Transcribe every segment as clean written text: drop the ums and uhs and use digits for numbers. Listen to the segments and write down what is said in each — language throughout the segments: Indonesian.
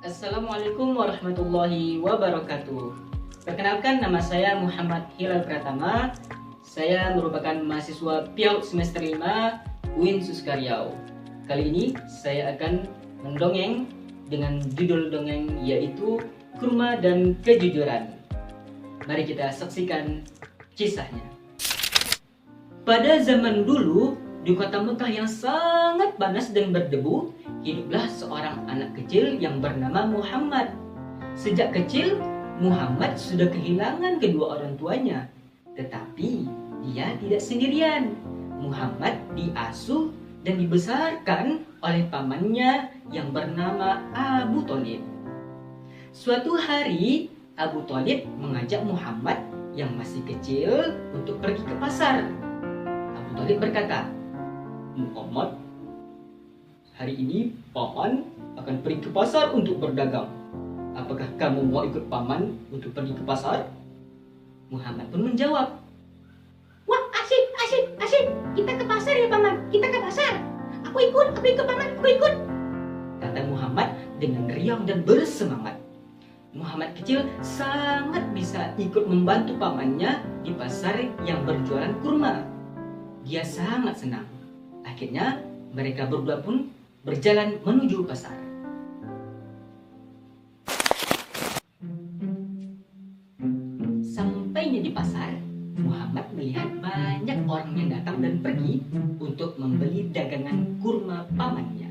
Assalamualaikum warahmatullahi wabarakatuh. Perkenalkan, nama saya Muhammad Hilal Pratama. Saya merupakan mahasiswa PIAUD semester 5 UIN Suskaryau. Kali ini saya akan mendongeng dengan judul dongeng yaitu Kurma dan Kejujuran. Mari kita saksikan kisahnya. Pada zaman dulu, di kota Mekah yang sangat panas dan berdebu, hiduplah seorang anak kecil yang bernama Muhammad. Sejak kecil, Muhammad sudah kehilangan kedua orang tuanya. Tetapi dia tidak sendirian. Muhammad diasuh dan dibesarkan oleh pamannya yang bernama Abu Thalib. Suatu hari, Abu Thalib mengajak Muhammad yang masih kecil untuk pergi ke pasar. Abu Thalib berkata, "Muhammad, hari ini paman akan pergi ke pasar untuk berdagang. Apakah kamu mau ikut paman untuk pergi ke pasar?" Muhammad pun menjawab, "Wah, asik. Kita ke pasar ya, paman. Kita ke pasar. Aku ikut paman, aku ikut." kata Muhammad dengan riang dan bersemangat. Muhammad kecil sangat bisa ikut membantu pamannya di pasar yang berjualan kurma. Dia sangat senang. Akhirnya mereka berdua pun berjalan menuju pasar. Sampainya di pasar, Muhammad melihat banyak orang yang datang dan pergi untuk membeli dagangan kurma pamannya.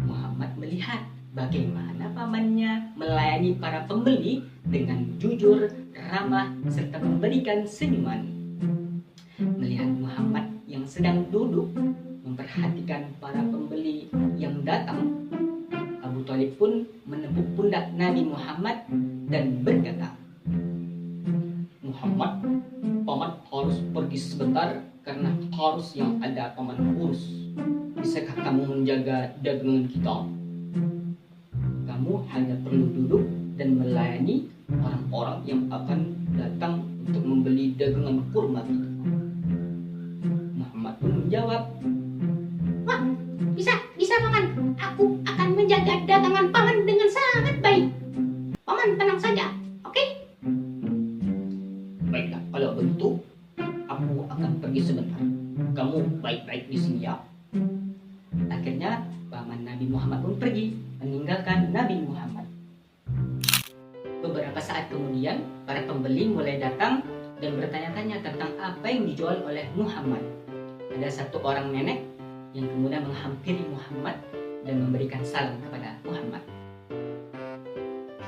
Muhammad melihat bagaimana pamannya melayani para pembeli dengan jujur, ramah, serta memberikan senyuman. Melihat Muhammad yang sedang duduk memperhatikan para pembeli yang datang, Abu Thalib pun menepuk pundak Nabi Muhammad dan berkata, "Muhammad, paman harus pergi sebentar karena harus yang ada paman urus. Bisakah kamu menjaga dagangan kita? Kamu hanya perlu duduk dan melayani orang-orang yang akan datang untuk membeli dagangan kurma kita." Muhammad pun menjawab, Wah, bisa paman. Aku akan menjaga dagangan paman dengan sangat baik. Paman tenang saja, oke? "Baiklah, kalau begitu aku akan pergi sebentar. Kamu baik-baik di sini ya." Akhirnya paman Nabi Muhammad pun pergi meninggalkan Nabi Muhammad. Beberapa saat kemudian, para pembeli mulai datang dan bertanya-tanya tentang apa yang dijual oleh Muhammad. Ada satu orang nenek yang kemudian menghampiri Muhammad dan memberikan salam kepada Muhammad.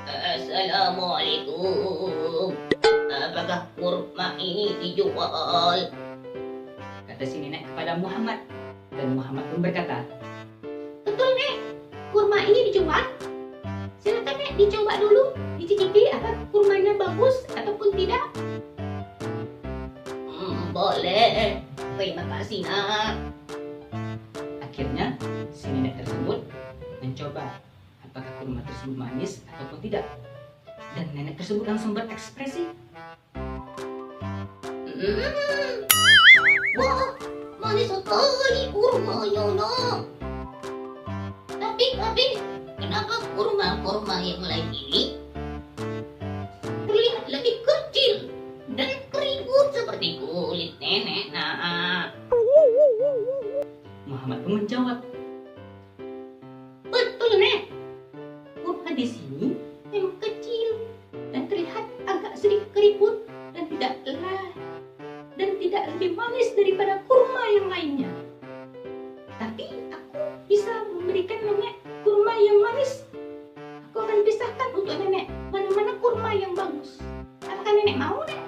Assalamualaikum. Apakah kurma ini dijual? Kata si nenek kepada Muhammad. Dan Muhammad pun berkata, Betul, Nek. Kurma ini dijual. Silakan, Nek, dicoba dulu. Dicicipi apa kurmanya bagus ataupun tidak. Boleh. Terima kasih, nak. akhirnya si nenek tersebut mencoba apakah kurma tersebut manis ataupun tidak. Dan nenek tersebut langsung berekspresi, Wah, manis sekali kurmanya, nak. Tapi, kenapa kurma-kurma yang lain ini terlihat lebih kecil dan keriput seperti kulit nenek, nak? Muhammad pun menjawab, Betul, Nek. kurma di sini Memang kecil dan terlihat agak sedikit keriput dan tidak lebih manis daripada kurma yang lainnya. Tapi aku bisa memberikan Nenek kurma yang manis. Aku akan pisahkan untuk Nenek mana-mana kurma yang bagus. Apakah Nenek mau, Nek?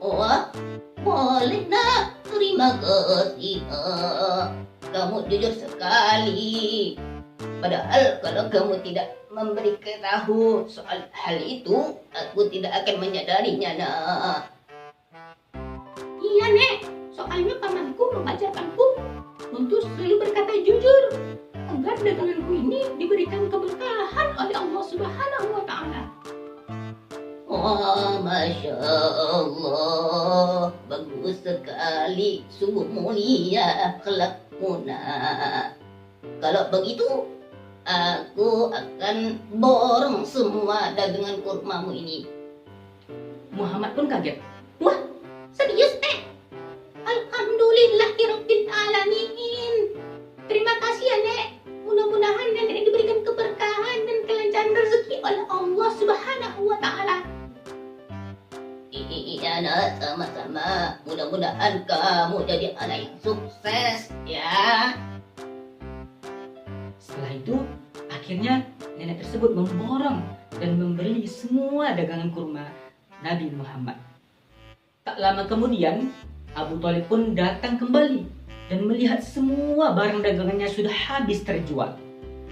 Wah, boleh, nak. Terima kasih, nak. Kamu jujur sekali. Padahal kalau kamu tidak memberitahu soal hal itu, aku tidak akan menyadarinya, nak. Iya, Nek. Soalnya pamanku mengajarkanku untuk selalu berkata jujur agar daganganku ini diberikan keberkahan oleh Allah Subhanahu wa Ta'ala. Wah, Masya Allah. Bagus sekali. Sungguh mulia akhlakmu, nak. Kalau begitu, aku akan borong semua dagangan kurmamu ini. Muhammad pun kaget. Wah, serius Nek? Alhamdulillahirabbil alamin. Terima kasih ya Nek. Mudah-mudahan Nenek diberikan keberkahan dan kelancaran rezeki oleh Allah Subhanahu wa taala. Iya nak, sama-sama. Mudah-mudahan kamu jadi anak yang sukses ya. Setelah itu, akhirnya nenek tersebut memborong dan membeli semua dagangan kurma Nabi Muhammad. Tak lama kemudian, Abu Thalib pun datang kembali dan melihat semua barang dagangannya sudah habis terjual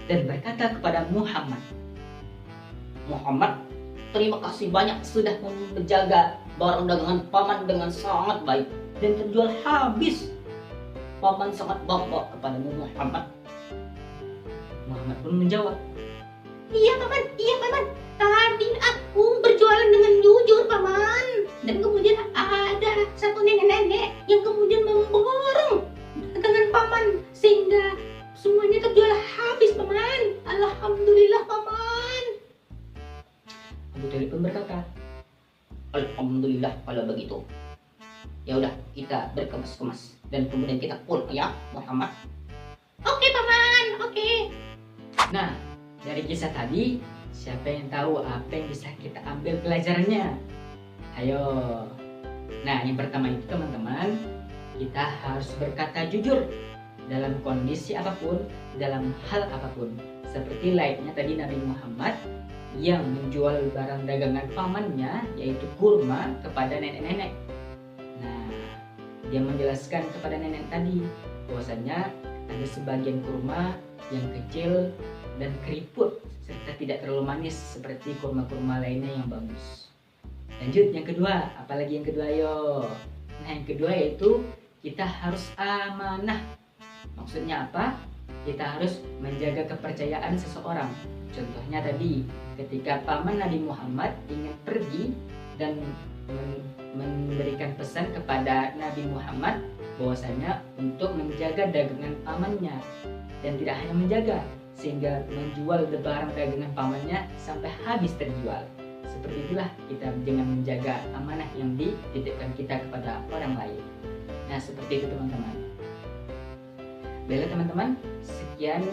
dan berkata kepada Muhammad, Muhammad, terima kasih banyak sudah menjaga barang dagangan paman dengan sangat baik dan terjual habis. Paman sangat bangga kepadamu Muhammad. Muhammad pun menjawab, Iya paman. Tadi aku berjualan dengan jujur paman. Dan kemudian ada satu nenek-nenek yang kemudian memborong dagangan paman sehingga semuanya terjual habis paman. Alhamdulillah paman. Abu Thalib pun berkata, Alhamdulillah kalau begitu. Ya udah, kita berkemas-kemas dan kemudian kita pulang ya Muhammad. Oke paman, oke. nah dari kisah tadi, siapa yang tahu apa yang bisa kita ambil pelajarannya? Ayo. Nah, yang pertama itu teman-teman, kita harus berkata jujur dalam kondisi apapun, dalam hal apapun. Seperti layaknya tadi Nabi Muhammad yang menjual barang dagangan pamannya, yaitu kurma, kepada nenek-nenek. Nah, dia menjelaskan kepada nenek tadi bahwasanya ada sebagian kurma yang kecil dan keriput serta tidak terlalu manis seperti kurma-kurma lainnya yang bagus. Lanjut yang kedua, apalagi yang kedua yo? Nah, yang kedua yaitu kita harus amanah. Maksudnya apa? Kita harus menjaga kepercayaan seseorang. Contohnya tadi, ketika paman Nabi Muhammad ingin pergi dan memberikan pesan kepada Nabi Muhammad bahwasanya untuk menjaga dagangan pamannya, dan tidak hanya menjaga, sehingga menjual barang dagangan pamannya sampai habis terjual. Seperti itulah kita dengan menjaga amanah yang dititipkan kita kepada orang lain. Nah, seperti itu teman-teman. Baiklah teman-teman, sekian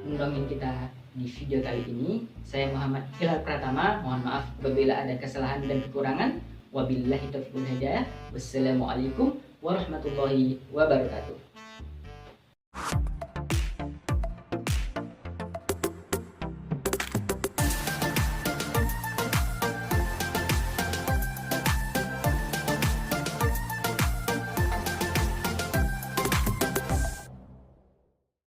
mendongeng kita di video kali ini. Saya Muhammad Hilal Pratama. Mohon maaf apabila ada kesalahan dan kekurangan. Wabillahi taufiq wal hidayah. Wassalamualaikum warahmatullahi wabarakatuh.